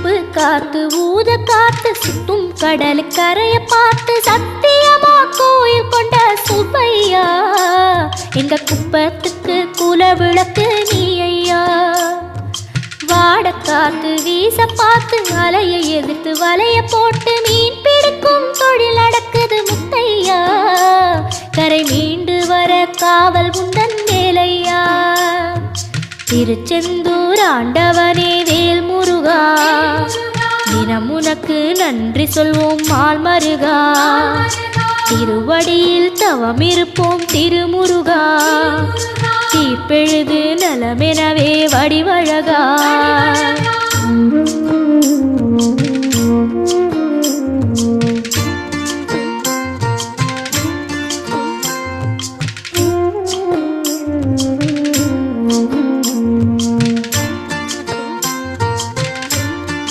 உப்பு காத்து ஊத காத்து சுத்தும் கடல் கரைய பார்த்து சத்தியமா கோயில் கொண்ட சுப்பையா எங்க குப்பத்துக்கு குல விளக்கு நீ ஐயா. வாட காத்து வீச பார்த்து அலைய எதிர்த்து வலைய போட்டு மீன் பிடிக்கும் தொழில் நடக்குது முத்தையா. கரை மீண்டு வர காவல் உந்தன் வேலையா. திருச்செந்தூர் ஆண்டவனே வேல் முருகா தினம் உனக்கு நன்றி சொல்வோம் மால் மருகா. திருவடியில் தவம் இருப்போம் திருமுருகா தீர்ப்பெழுது நலமெனவே வடிவழகா.